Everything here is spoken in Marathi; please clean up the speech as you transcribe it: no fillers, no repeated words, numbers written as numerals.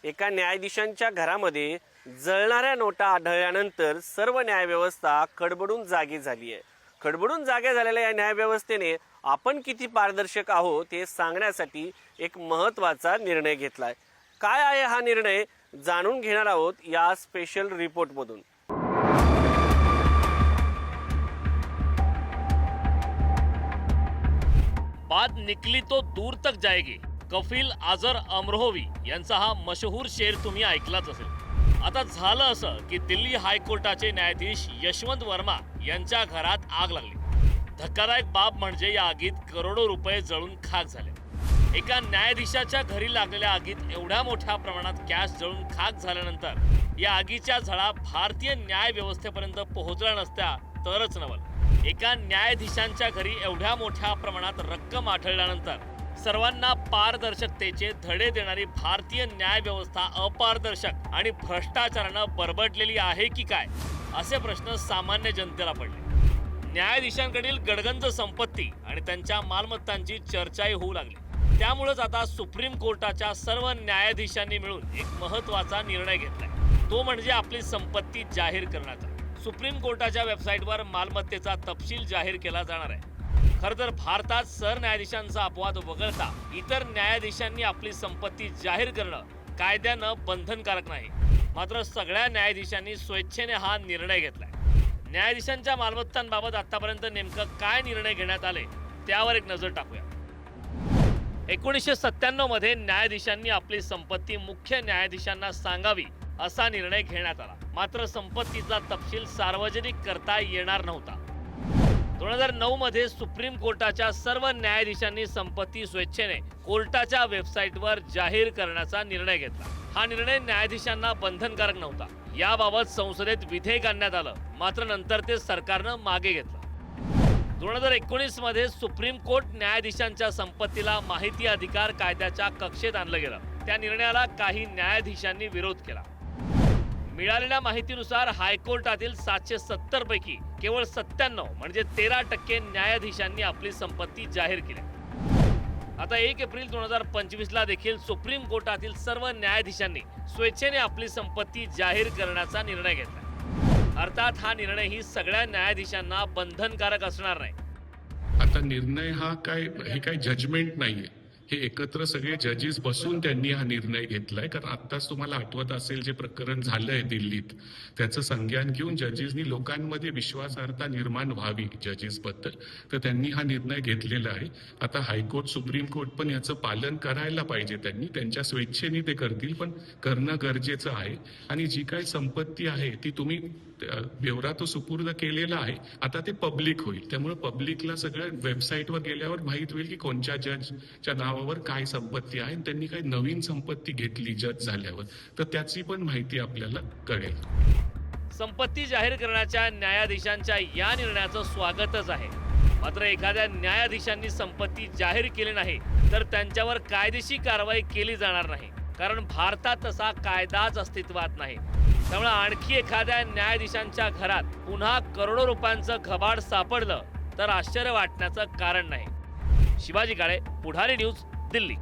एका न्यायाधीशांच्या घरामध्ये जळणाऱ्या नोटा आढळल्यानंतर सर्व न्यायव्यवस्था खडबडून जागी झाली आहे। खडबडून जागे झालेल्या या न्यायव्यवस्थेने आपण किती पारदर्शक आहोत हे सांगण्यासाठी एक महत्त्वाचा निर्णय घेतलाय। काय आहे हा निर्णय जाणून घेणार आहोत या स्पेशल रिपोर्टमधून। बात निकली तो दूर तक जाएगी। कफील आजर अमरोही यांचा हा मशहूर शेर तुम्ही ऐकलाच असेल। आता झालं असं की दिल्ली हायकोर्टाचे न्यायाधीश यशवंत वर्मा यांच्या घरात आग लागली। धक्कादायक बाब म्हणजे या आगीत करोडो रुपये जळून खाक झाले। एका न्यायाधीशाच्या घरी लागलेल्या आगीत एवढ्या मोठ्या प्रमाणात कॅश जळून खाक झाल्यानंतर या आगीच्या झळा भारतीय न्याय व्यवस्थेपर्यंत पोहोचल्या नसत्या तरच नवल। एका न्यायाधीशांच्या घरी एवढ्या मोठ्या प्रमाणात रक्कम आढळल्यानंतर सर्वांना पारदर्शकतेचे धडे देणारी भारतीय न्याय व्यवस्था अपारदर्शक आणि भ्रष्टाचारानं बरबडलेली आहे की काय, असे प्रश्न सामान्य जनतेला पडले। न्यायाधीशांकडील गडगंज संपत्ती आणि त्यांच्या मालमत्तांची चर्चाही होऊ लागली। त्यामुळेच आता सुप्रीम कोर्टाच्या सर्व न्यायाधीशांनी मिळून एक महत्त्वाचा निर्णय घेतलाय, तो म्हणजे आपली संपत्ती जाहीर करण्याचा। सुप्रीम कोर्टाच्या वेबसाईटवर मालमत्तेचा तपशील जाहीर केला जाणार आहे। खरं तर भारतात सरन्यायाधीशांचा अपवाद वगळता इतर न्यायाधीशांनी आपली संपत्ती जाहीर करणं कायद्यानं बंधनकारक नाही। मात्र सगळ्या न्यायाधीशांनी स्वेच्छेने हा निर्णय घेतलाय। न्यायाधीशांच्या मालमत्तांबाबत आतापर्यंत नेमकं काय निर्णय घेण्यात आले त्यावर एक नजर टाकूया। 1997 मध्ये न्यायाधीशांनी आपली संपत्ती मुख्य न्यायाधीशांना सांगावी असा निर्णय घेण्यात आला। मात्र संपत्तीचा तपशील सार्वजनिक करता येणार नव्हता। 2009 मध्ये सुप्रीम कोर्टाच्या सर्व न्यायाधीशांनी संपत्ती स्वेच्छेने कोर्टाच्या वेबसाईटवर जाहीर करण्याचा निर्णय घेतला। हा निर्णय न्यायाधीशांना बंधनकारक नव्हता। याबाबत संसदेत विधेयक आणण्यात आलं, मात्र नंतर ते सरकारनं मागे घेतलं। 2019 मध्ये सुप्रीम कोर्ट न्यायाधीशांच्या संपत्तीला माहिती अधिकार कायद्याच्या कक्षेत आणलं गेलं। त्या निर्णयाला काही न्यायाधीशांनी विरोध केला। मिळालेल्या माहितीनुसार हायकोर्टातील 770 पैकी केवळ 97 म्हणजे 13% न्यायाधीशांनी आपली संपत्ती जाहीर केली। आता 1 एप्रिल 2025 ला देखील सुप्रीम कोर्टातील सर्व न्यायाधीशांनी स्वेच्छेने आपली संपत्ती जाहीर करण्याचा निर्णय घेतला। अर्थात हा निर्णय ही सगळ्या न्यायाधीशांना बंधनकारक असणार नाही। आता निर्णय हा हे काय जजमेंट नाहीये, हे एकत्र सगळे जजेस बसून त्यांनी हा निर्णय घेतलाय। कारण आत्ताच तुम्हाला आठवत असेल जे प्रकरण झालंय दिल्लीत, त्याचं संज्ञान घेऊन जजेसनी लोकांमध्ये विश्वासार्हता निर्माण व्हावी जजेस बद्दल, तर त्यांनी हा निर्णय घेतलेला आहे। आता हायकोर्ट सुप्रीम कोर्ट पण याचं पालन करायला पाहिजे। त्यांनी त्यांच्या स्वेच्छेने ते करतील, पण करणं गरजेचं आहे। आणि जी काही संपत्ती आहे ती तुम्ही ब्यौरा तो सुपूर्द केलेला आहे, आता ते पब्लिक होईल। त्यामुळे पब्लिकला सगळ्या वेबसाईटवर गेल्यावर माहीत होईल की कोणत्या जजच्या नावावर काय संपत्ती आहे। त्यांनी काही नवीन संपत्ती घेतली जज झाल्यावर, तर त्याची पण माहिती आपल्याला कळेल। संपत्ती जाहीर करण्याच्या न्यायाधीशांच्या या निर्णयाचं स्वागतच आहे। मात्र एखाद्या न्यायाधीशांनी संपत्ती जाहीर केली नाही तर त्यांच्यावर कायदेशीर कारवाई केली जाणार नाही, कारण भारतात तसा कायदाच अस्तित्वात नाही। त्यामुळे आणखी एखाद्या न्यायाधीशांच्या घरात पुन्हा करोडो रुपयांचं घबाड सापडलं तर आश्चर्य वाटण्याचं कारण नाही। शिवाजी काळे, पुढारी न्यूज, दिल्ली।